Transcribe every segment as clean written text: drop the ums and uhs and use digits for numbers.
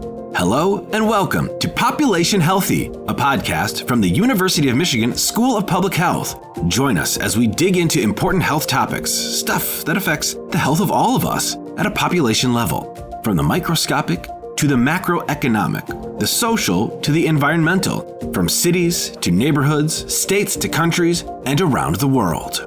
Hello and welcome to Population Healthy, a podcast from the University of Michigan School of Public Health. Join us as we dig into important health topics, stuff that affects the health of all of us at a population level, from the microscopic to the macroeconomic, the social to the environmental, from cities to neighborhoods, states to countries, and around the world.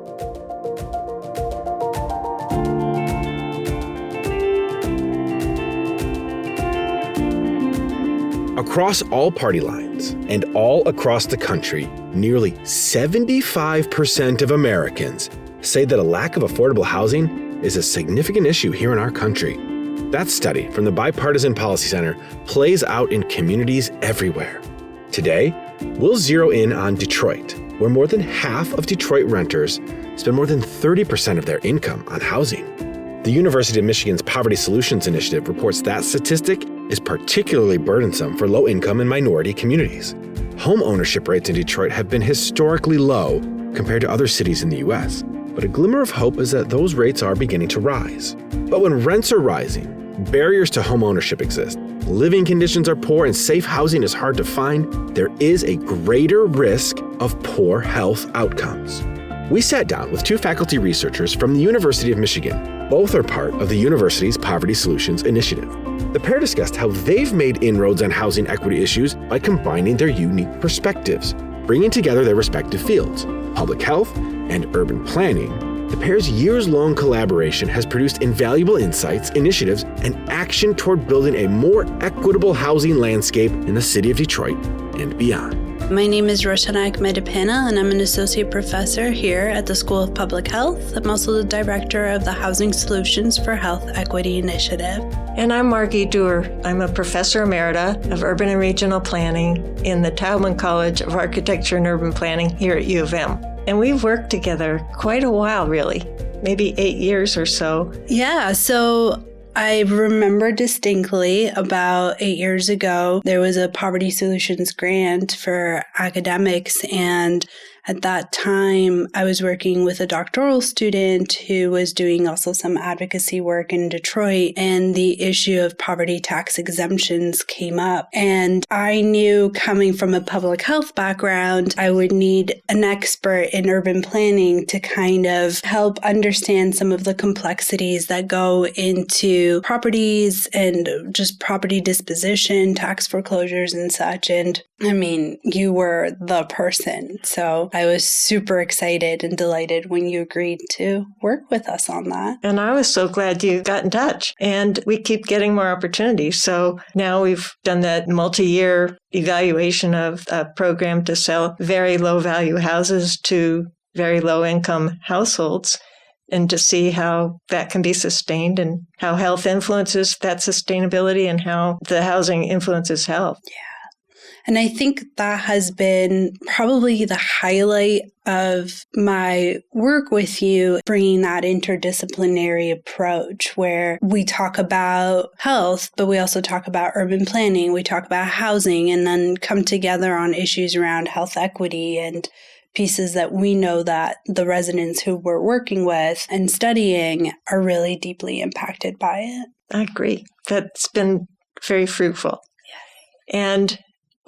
Across all party lines and all across the country, nearly 75% of Americans say that a lack of affordable housing is a significant issue here in our country. That study from the Bipartisan Policy Center plays out in communities everywhere. Today, we'll zero in on Detroit, where more than half of Detroit renters spend more than 30% of their income on housing. The University of Michigan's Poverty Solutions Initiative reports that statistic is particularly burdensome for low-income and minority communities. Home ownership rates in Detroit have been historically low compared to other cities in the U.S., but a glimmer of hope is that those rates are beginning to rise. But when rents are rising, barriers to home ownership exist, living conditions are poor, and safe housing is hard to find, there is a greater risk of poor health outcomes. We sat down with two faculty researchers from the University of Michigan. Both are part of the university's Poverty Solutions Initiative. The pair discussed how they've made inroads on housing equity issues by combining their unique perspectives, bringing together their respective fields, public health and urban planning. The pair's years-long collaboration has produced invaluable insights, initiatives, and action toward building a more equitable housing landscape in the city of Detroit and beyond. My name is Roshanak Mehdipanah, and I'm an associate professor here at the School of Public Health. I'm also the director of the Housing Solutions for Health Equity Initiative. And I'm Margaret Dewar. I'm a professor emerita of urban and regional planning in the Taubman College of Architecture and Urban Planning here at U of M. And we've worked together quite a while, really, maybe 8 years or so. Yeah, so I remember distinctly about 8 years ago, there was a Poverty Solutions grant for academics. And at that time, I was working with a doctoral student who was doing also some advocacy work in Detroit, and the issue of poverty tax exemptions came up. And I knew, coming from a public health background, I would need an expert in urban planning to kind of help understand some of the complexities that go into properties and just property disposition, tax foreclosures and such. And I mean, you were the person. So I was super excited and delighted when you agreed to work with us on that. And I was so glad you got in touch. And we keep getting more opportunities. So now we've done that multi-year evaluation of a program to sell very low-value houses to very low-income households, and to see how that can be sustained and how health influences that sustainability and how the housing influences health. Yeah. And I think that has been probably the highlight of my work with you, bringing that interdisciplinary approach where we talk about health, but we also talk about urban planning, we talk about housing, and then come together on issues around health equity and pieces that we know that the residents who we're working with and studying are really deeply impacted by it. I agree. That's been very fruitful. Yeah. And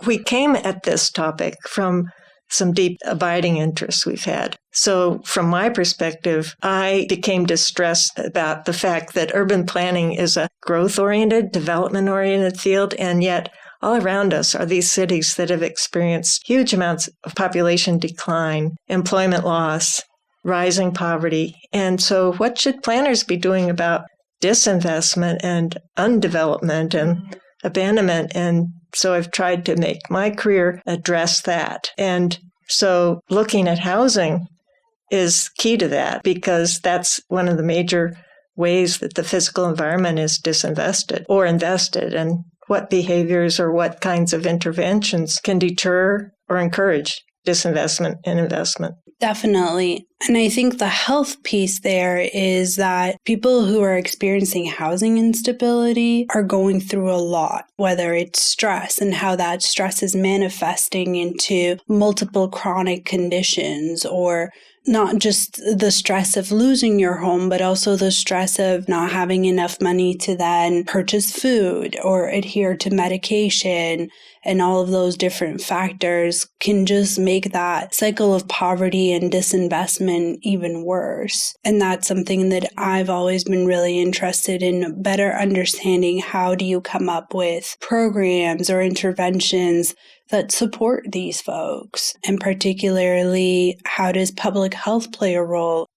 we came at this topic from some deep abiding interests we've had. So from my perspective, I became distressed about the fact that urban planning is a growth-oriented, development-oriented field, and yet all around us are these cities that have experienced huge amounts of population decline, employment loss, rising poverty. And so what should planners be doing about disinvestment and undevelopment and abandonment? And so I've tried to make my career address that. And so looking at housing is key to that, because that's one of the major ways that the physical environment is disinvested or invested, and what behaviors or what kinds of interventions can deter or encourage disinvestment and investment. Definitely. And I think the health piece there is that people who are experiencing housing instability are going through a lot, whether it's stress and how that stress is manifesting into multiple chronic conditions, or not just the stress of losing your home, but also the stress of not having enough money to then purchase food or adhere to medication. And all of those different factors can just make that cycle of poverty and disinvestment even worse. And that's something that I've always been really interested in, better understanding how do you come up with programs or interventions that support these folks. And particularly, how does public health play a role?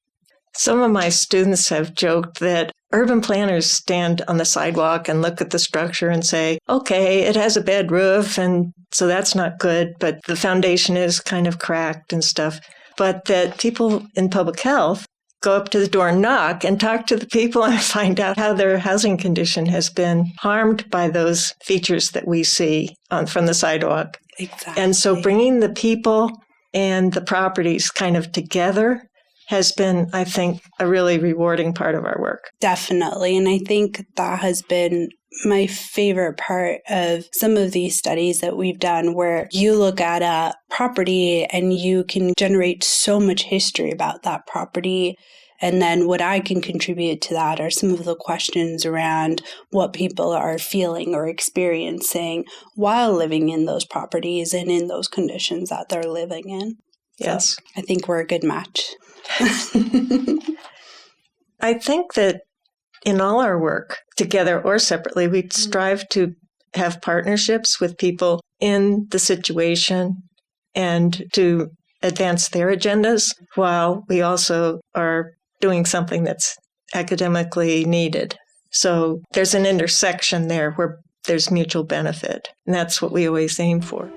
Some of my students have joked that urban planners stand on the sidewalk and look at the structure and say, okay, it has a bad roof, and so that's not good, but the foundation is kind of cracked and stuff. But that people in public health go up to the door and knock and talk to the people and find out how their housing condition has been harmed by those features that we see from the sidewalk. Exactly. And so bringing the people and the properties kind of together has been, I think, a really rewarding part of our work. Definitely. And I think that has been my favorite part of some of these studies that we've done, where you look at a property and you can generate so much history about that property. And then what I can contribute to that are some of the questions around what people are feeling or experiencing while living in those properties and in those conditions that they're living in. Yes. So I think we're a good match. I think that in all our work, together or separately, we strive to have partnerships with people in the situation and to advance their agendas while we also are doing something that's academically needed. So there's an intersection there where there's mutual benefit, and that's what we always aim for.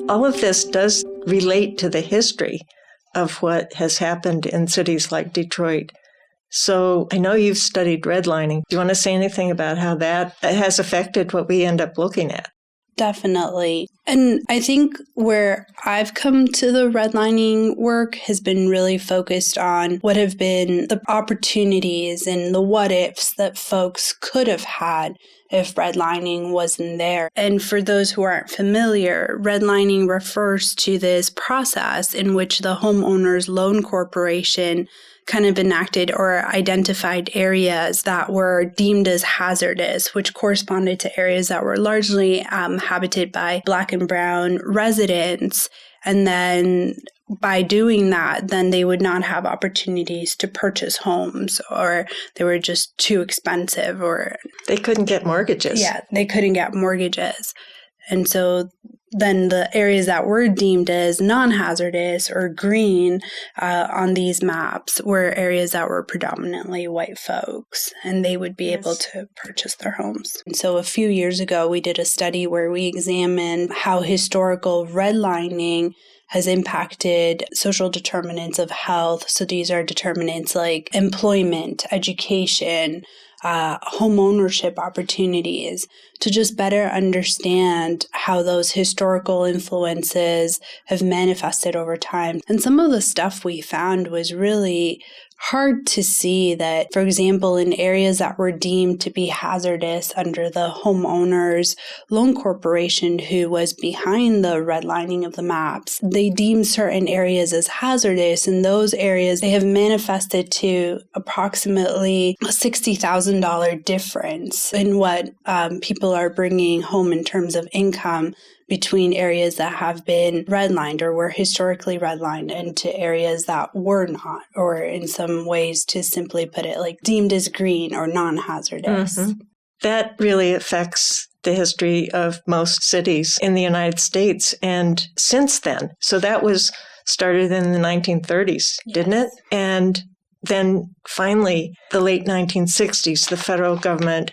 All of this does relate to the history of what has happened in cities like Detroit. So I know you've studied redlining. Do you want to say anything about how that has affected what we end up looking at? Definitely. And I think where I've come to the redlining work has been really focused on what have been the opportunities and the what ifs that folks could have had if redlining wasn't there. And for those who aren't familiar, redlining refers to this process in which the homeowner's loan corporation kind of enacted or identified areas that were deemed as hazardous, which corresponded to areas that were largely habited by Black and Brown residents. And then by doing that, then they would not have opportunities to purchase homes, or they were just too expensive, or they couldn't get mortgages. Yeah, they couldn't get mortgages. And so then the areas that were deemed as non-hazardous or green on these maps were areas that were predominantly white folks, and they would be able to purchase their homes. And so a few years ago, we did a study where we examined how historical redlining has impacted social determinants of health. So these are determinants like employment, education, home ownership opportunities, to just better understand how those historical influences have manifested over time. And some of the stuff we found was really hard to see that, for example, in areas that were deemed to be hazardous under the homeowner's loan corporation who was behind the redlining of the maps, they deemed certain areas as hazardous. In those areas, they have manifested to approximately a $60,000 difference in what people are bringing home in terms of income between areas that have been redlined or were historically redlined and to areas that were not, or in some ways, to simply put it, like deemed as green or non-hazardous. Mm-hmm. That really affects the history of most cities in the United States. And since then, so that was started in the 1930s, didn't it? And then finally, the late 1960s, the federal government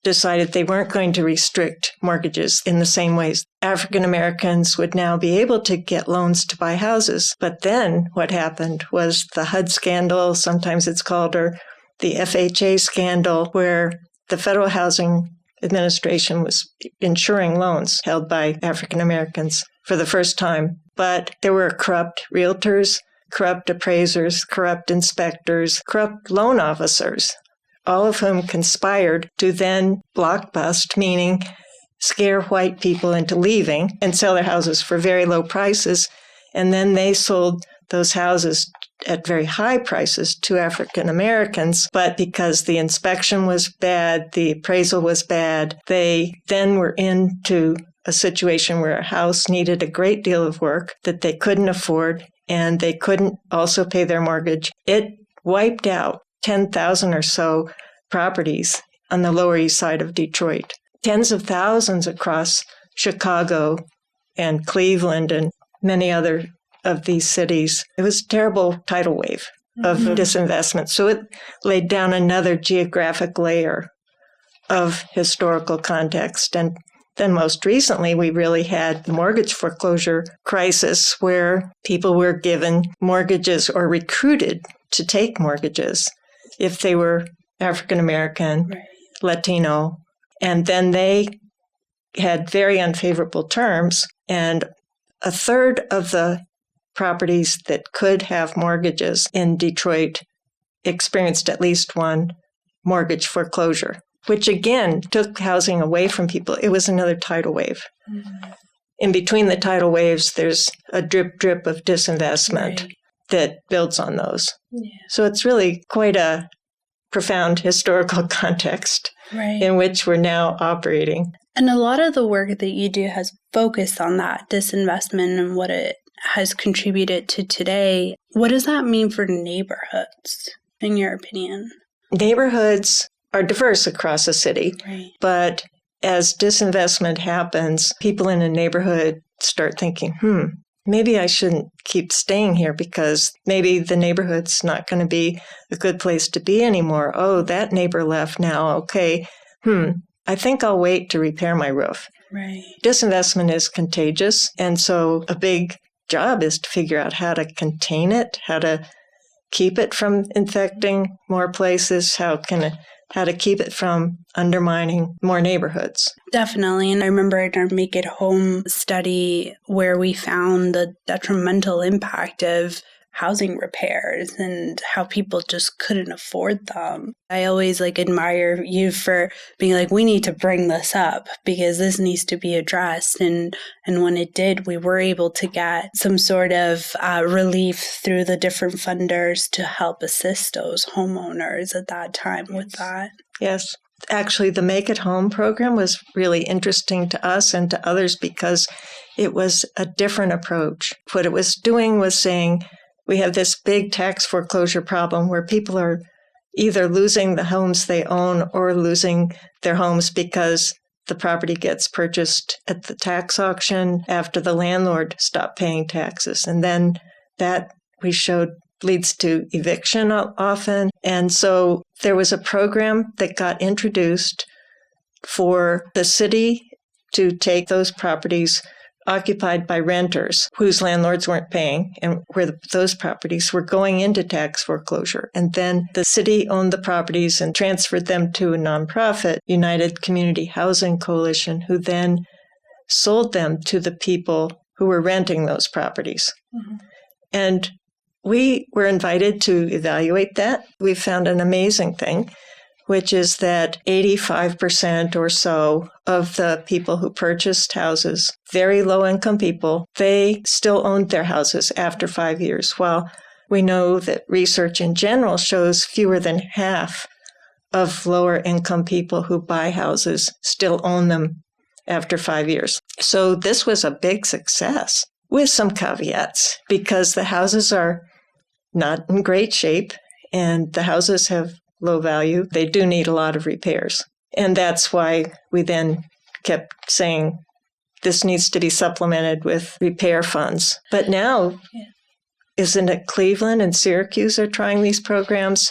decided they weren't going to restrict mortgages in the same ways. African Americans would now be able to get loans to buy houses. But then what happened was the HUD scandal, sometimes it's called, or the FHA scandal, where the Federal Housing Administration was insuring loans held by African Americans for the first time. But there were corrupt realtors, corrupt appraisers, corrupt inspectors, corrupt loan officers, all of whom conspired to then blockbust, meaning scare white people into leaving and sell their houses for very low prices. And then they sold those houses at very high prices to African Americans. But because the inspection was bad, the appraisal was bad, they then were into a situation where a house needed a great deal of work that they couldn't afford, and they couldn't also pay their mortgage. It wiped out 10,000 or so properties on the Lower East Side of Detroit, tens of thousands across Chicago and Cleveland and many other of these cities. It was a terrible tidal wave of disinvestment. So it laid down another geographic layer of historical context. And then most recently, we really had the mortgage foreclosure crisis where people were given mortgages or recruited to take mortgages if they were African American, right, Latino, and then they had very unfavorable terms, and a third of the properties that could have mortgages in Detroit experienced at least one mortgage foreclosure, which again took housing away from people. It was another tidal wave. Mm-hmm. In between the tidal waves, there's a drip of disinvestment, right, that builds on those. Yeah. So it's really quite a profound historical context, right, in which we're now operating. And a lot of the work that you do has focused on that disinvestment and what it has contributed to today. What does that mean for neighborhoods, in your opinion? Neighborhoods are diverse across a city, right, but as disinvestment happens, people in a neighborhood start thinking, maybe I shouldn't keep staying here because maybe the neighborhood's not going to be a good place to be anymore. Oh, that neighbor left now. Okay. I think I'll wait to repair my roof. Right. Disinvestment is contagious. And so a big job is to figure out how to contain it, how to keep it from infecting more places, how to keep it from undermining more neighborhoods. Definitely. And I remember in our Make It Home study where we found the detrimental impact of housing repairs and how people just couldn't afford them. I always admire you for being we need to bring this up because this needs to be addressed. And when it did, we were able to get some sort of relief through the different funders to help assist those homeowners at that time with that. Yes. Actually, the Make It Home program was really interesting to us and to others because it was a different approach. What it was doing was saying, we have this big tax foreclosure problem where people are either losing the homes they own or losing their homes because the property gets purchased at the tax auction after the landlord stopped paying taxes. And then that, we showed, leads to eviction often. And so there was a program that got introduced for the city to take those properties occupied by renters whose landlords weren't paying and where those properties were going into tax foreclosure. And then the city owned the properties and transferred them to a nonprofit, United Community Housing Coalition, who then sold them to the people who were renting those properties. Mm-hmm. And we were invited to evaluate that. We found an amazing thing, which is that 85% or so of the people who purchased houses, very low-income people, they still owned their houses after 5 years. While we know that research in general shows fewer than half of lower-income people who buy houses still own them after 5 years. So this was a big success with some caveats because the houses are not in great shape and the houses have low value. They do need a lot of repairs. And that's why we then kept saying this needs to be supplemented with repair funds. But now, isn't it Cleveland and Syracuse are trying these programs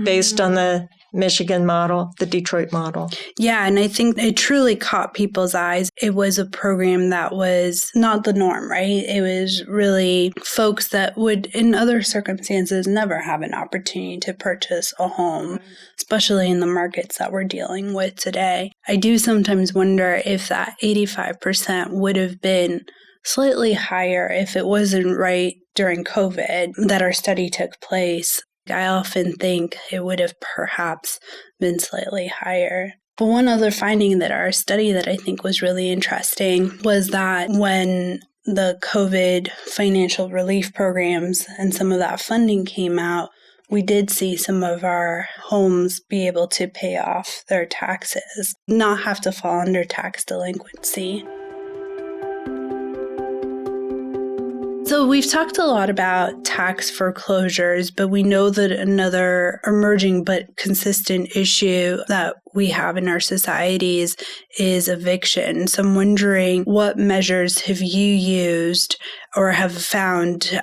based on the Michigan model, the Detroit model? Yeah, and I think it truly caught people's eyes. It was a program that was not the norm, right? It was really folks that would, in other circumstances, never have an opportunity to purchase a home, especially in the markets that we're dealing with today. I do sometimes wonder if that 85% would have been slightly higher if it wasn't right during COVID that our study took place. I often think it would have perhaps been slightly higher. But one other finding that our study that I think was really interesting was that when the COVID financial relief programs and some of that funding came out, we did see some of our homes be able to pay off their taxes, not have to fall under tax delinquency. So we've talked a lot about tax foreclosures, but we know that another emerging but consistent issue that we have in our societies is eviction. So I'm wondering, what measures have you used or have found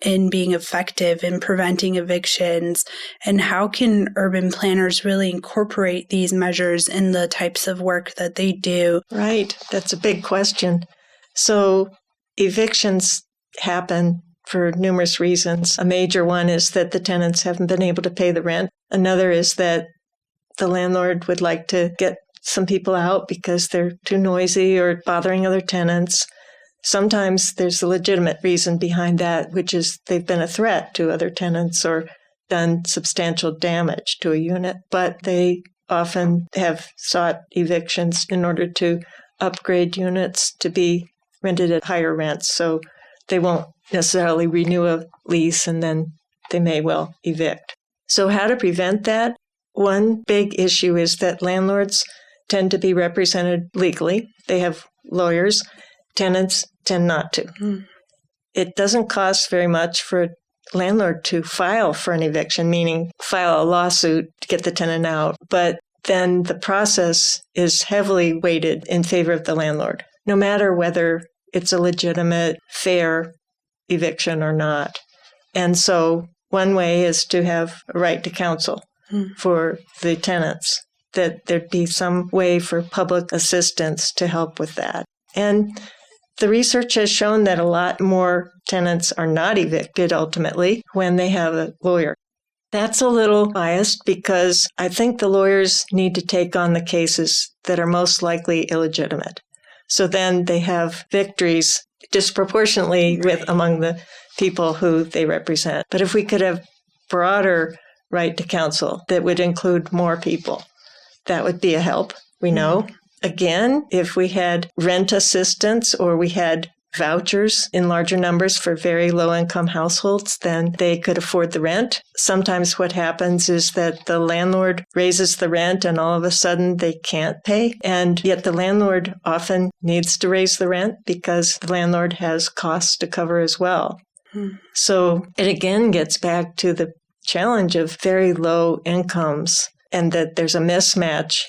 in being effective in preventing evictions, and how can urban planners really incorporate these measures in the types of work that they do? Right. That's a big question. So evictions happen for numerous reasons. A major one is that the tenants haven't been able to pay the rent. Another is that the landlord would like to get some people out because they're too noisy or bothering other tenants. Sometimes there's a legitimate reason behind that, which is they've been a threat to other tenants or done substantial damage to a unit. But they often have sought evictions in order to upgrade units to be rented at higher rents. So they won't necessarily renew a lease, and then they may well evict. So how to prevent that? One big issue is that landlords tend to be represented legally. They have lawyers. Tenants tend not to. It doesn't cost very much for a landlord to file for an eviction, meaning file a lawsuit to get the tenant out. But then the process is heavily weighted in favor of the landlord, no matter whether it's a legitimate, fair eviction or not. And so one way is to have a right to counsel for the tenants, that there'd be some way for public assistance to help with that. And the research has shown that a lot more tenants are not evicted ultimately when they have a lawyer. That's a little biased because I think the lawyers need to take on the cases that are most likely illegitimate. So then they have victories disproportionately among the people who they represent. But if we could have broader right to counsel that would include more people, that would be a help, we know. Again, if we had rent assistance or we had vouchers in larger numbers for very low-income households, then they could afford the rent. Sometimes what happens is that the landlord raises the rent and all of a sudden they can't pay. And yet the landlord often needs to raise the rent because the landlord has costs to cover as well. So it again gets back to the challenge of very low incomes and that there's a mismatch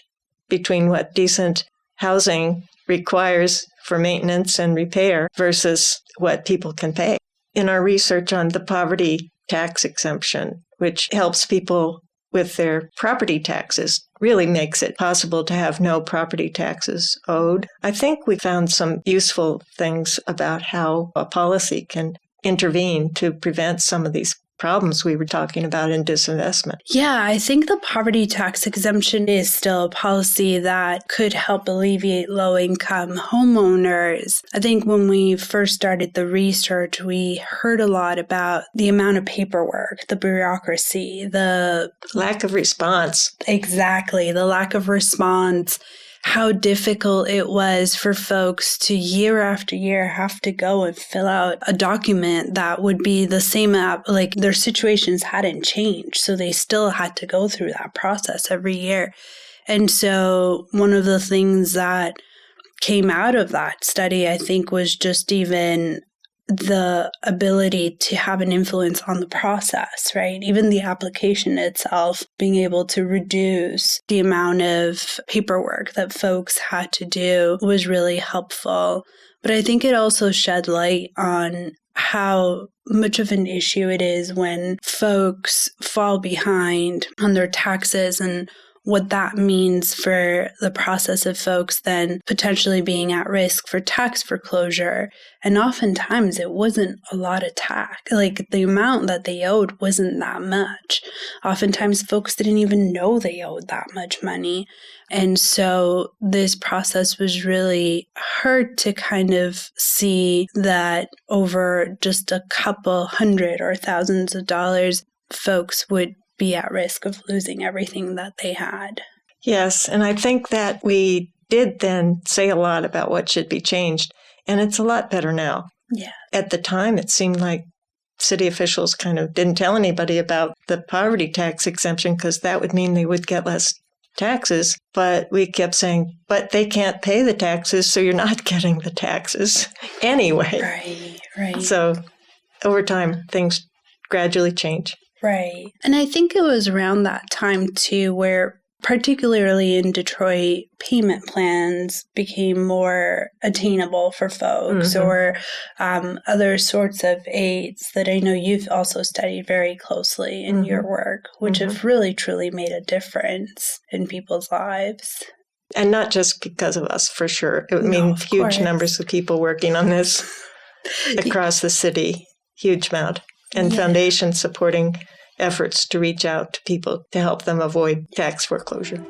between what decent housing requires for maintenance and repair versus what people can pay. In our research on the poverty tax exemption, which helps people with their property taxes, really makes it possible to have no property taxes owed. I think we found some useful things about how a policy can intervene to prevent some of these problems we were talking about in disinvestment. Yeah, I think the poverty tax exemption is still a policy that could help alleviate low-income homeowners. I think when we first started the research, we heard a lot about the amount of paperwork, the bureaucracy, the lack of response. Exactly, the lack of response. How difficult it was for folks to year after year have to go and fill out a document that would be the same like their situations hadn't changed. So they still had to go through that process every year. And so one of the things that came out of that study, I think, was just even the ability to have an influence on the process, right? Even the application itself, being able to reduce the amount of paperwork that folks had to do was really helpful. But I think it also shed light on how much of an issue it is when folks fall behind on their taxes and what that means for the process of folks then potentially being at risk for tax foreclosure. And oftentimes it wasn't a lot of tax. Like the amount that they owed wasn't that much. Oftentimes folks didn't even know they owed that much money. And so this process was really hard to kind of see that over just a couple hundred or thousands of dollars, folks would be at risk of losing everything that they had. Yes, and I think that we did then say a lot about what should be changed, and it's a lot better now. Yeah. At the time, it seemed like city officials kind of didn't tell anybody about the poverty tax exemption because that would mean they would get less taxes. But we kept saying, but they can't pay the taxes, so you're not getting the taxes anyway. Right. So over time, things gradually change. Right. And I think it was around that time, too, where particularly in Detroit, payment plans became more attainable for folks, or other sorts of aids that I know you've also studied very closely in your work, which have really, truly made a difference in people's lives. And not just because of us, for sure. It would mean huge numbers of people working on this across the city, huge amount. And foundations supporting efforts to reach out to people to help them avoid tax foreclosure.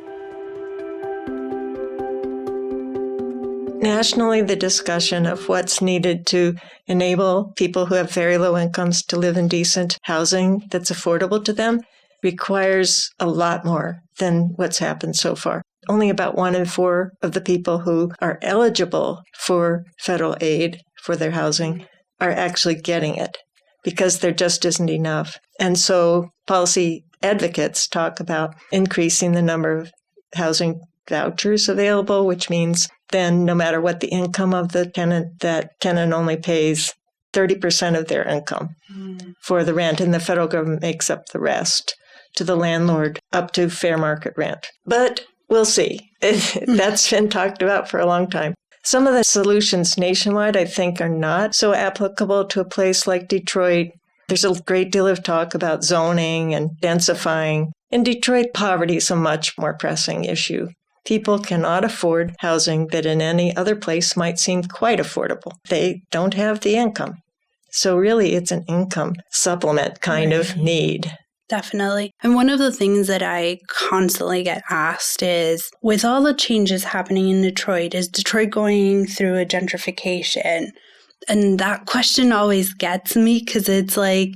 Nationally, the discussion of what's needed to enable people who have very low incomes to live in decent housing that's affordable to them requires a lot more than what's happened so far. Only about 1 in 4 of the people who are eligible for federal aid for their housing are actually getting it, because there just isn't enough. And so policy advocates talk about increasing the number of housing vouchers available, which means then no matter what the income of the tenant, that tenant only pays 30% of their income for the rent, and the federal government makes up the rest to the landlord up to fair market rent. But we'll see. That's been talked about for a long time. Some of the solutions nationwide, I think, are not so applicable to a place like Detroit. There's a great deal of talk about zoning and densifying. In Detroit, poverty is a much more pressing issue. People cannot afford housing that in any other place might seem quite affordable. They don't have the income. So really, it's an income supplement kind of need. Definitely. And one of the things that I constantly get asked is, with all the changes happening in Detroit, is Detroit going through a gentrification? And that question always gets me because it's like,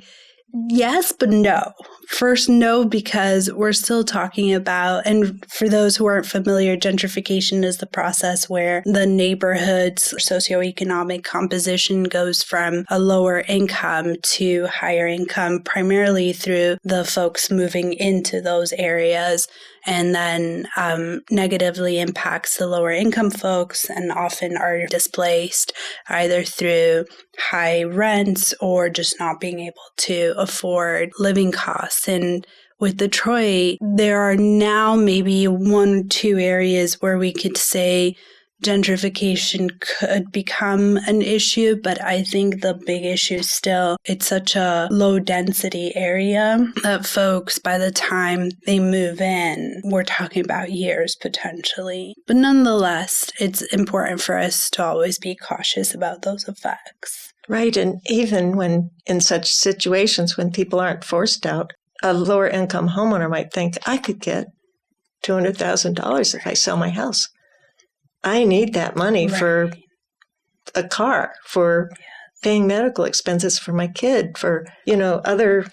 yes, but no. First, no, because we're still talking about, and for those who aren't familiar, gentrification is the process where the neighborhood's socioeconomic composition goes from a lower income to higher income, primarily through the folks moving into those areas, and then negatively impacts the lower income folks and often are displaced either through high rents or just not being able to afford living costs. And with Detroit, there are now maybe 1 or 2 areas where we could say gentrification could become an issue, but I think the big issue still, it's such a low density area that folks, by the time they move in, we're talking about years potentially. But nonetheless, it's important for us to always be cautious about those effects. Right, and even when in such situations when people aren't forced out, a lower income homeowner might think, I could get $200,000 if I sell my house. I need that money for a car, for paying medical expenses for my kid, for, other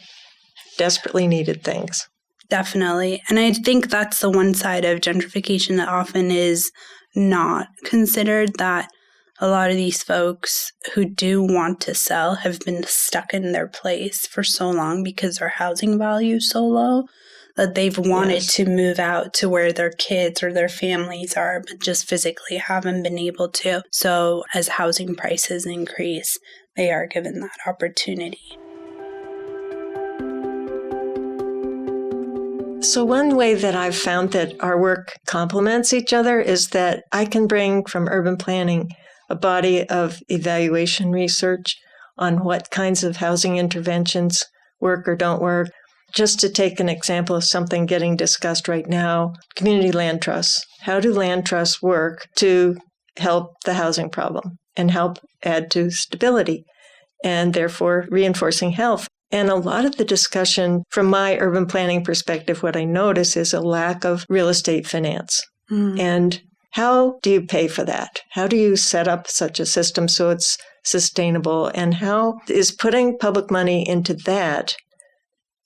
desperately needed things. Definitely. And I think that's the one side of gentrification that often is not considered, that a lot of these folks who do want to sell have been stuck in their place for so long because their housing value is so low that they've wanted to move out to where their kids or their families are, but just physically haven't been able to. So as housing prices increase, they are given that opportunity. So one way that I've found that our work complements each other is that I can bring from urban planning a body of evaluation research on what kinds of housing interventions work or don't work. Just to take an example of something getting discussed right now, community land trusts. How do land trusts work to help the housing problem and help add to stability and therefore reinforcing health? And a lot of the discussion from my urban planning perspective, what I notice is a lack of real estate finance. And how do you pay for that? How do you set up such a system so it's sustainable? And how is putting public money into that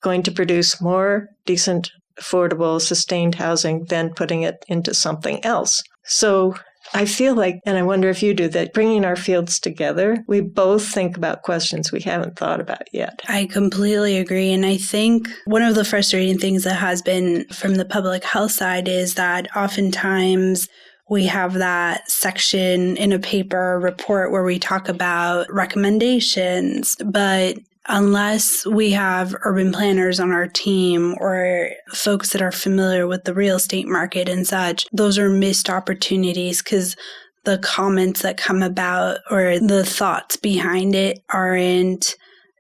going to produce more decent, affordable, sustained housing than putting it into something else. So I feel like, and I wonder if you do, that bringing our fields together, we both think about questions we haven't thought about yet. I completely agree. And I think one of the frustrating things that has been from the public health side is that oftentimes we have that section in a paper report where we talk about recommendations, but unless we have urban planners on our team or folks that are familiar with the real estate market and such, those are missed opportunities because the comments that come about or the thoughts behind it aren't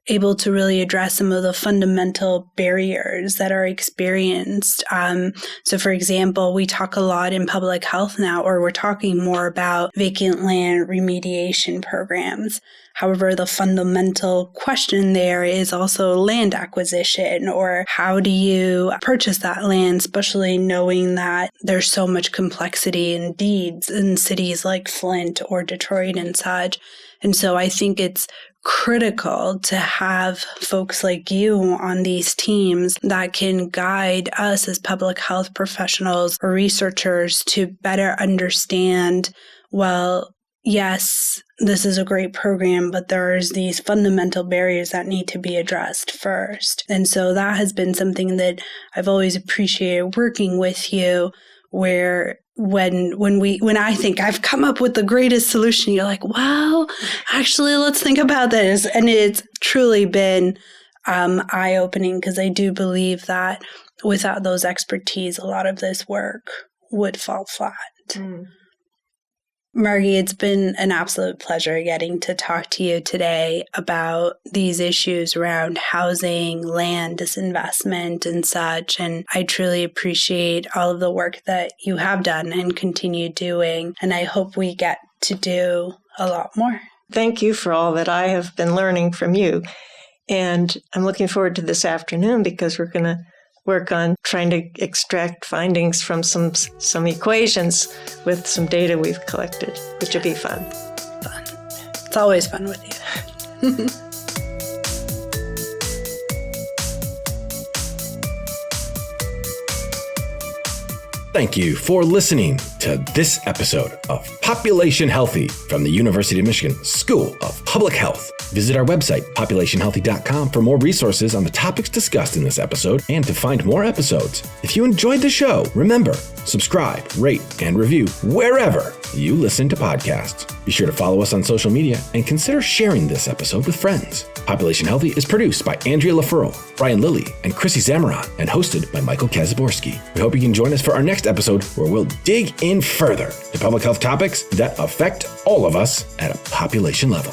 able to really address some of the fundamental barriers that are experienced. So for example, we talk a lot in public health now, or we're talking more about vacant land remediation programs. However, the fundamental question there is also land acquisition, or how do you purchase that land, especially knowing that there's so much complexity in deeds in cities like Flint or Detroit and such. And so I think it's critical to have folks like you on these teams that can guide us as public health professionals or researchers to better understand, well, yes, this is a great program, but there's these fundamental barriers that need to be addressed first. And so that has been something that I've always appreciated working with you, where when I think I've come up with the greatest solution, you're like, well, actually, let's think about this. And it's truly been eye-opening, because I do believe that without those expertise, a lot of this work would fall flat. Margie, it's been an absolute pleasure getting to talk to you today about these issues around housing, land, disinvestment, and such. And I truly appreciate all of the work that you have done and continue doing. And I hope we get to do a lot more. Thank you for all that I have been learning from you. And I'm looking forward to this afternoon, because we're going to work on trying to extract findings from some equations with some data we've collected, which will be fun. It's always fun with you. Thank you for listening to this episode of Population Healthy from the University of Michigan School of Public Health. Visit our website, populationhealthy.com, for more resources on the topics discussed in this episode and to find more episodes. If you enjoyed the show, remember, subscribe, rate, and review wherever you listen to podcasts. Be sure to follow us on social media and consider sharing this episode with friends. Population Healthy is produced by Andrea LaFurl, Brian Lilly, and Chrissy Zamaron, and hosted by Michael Kazaborski. We hope you can join us for our next episode, where we'll dig in further to public health topics that affect all of us at a population level.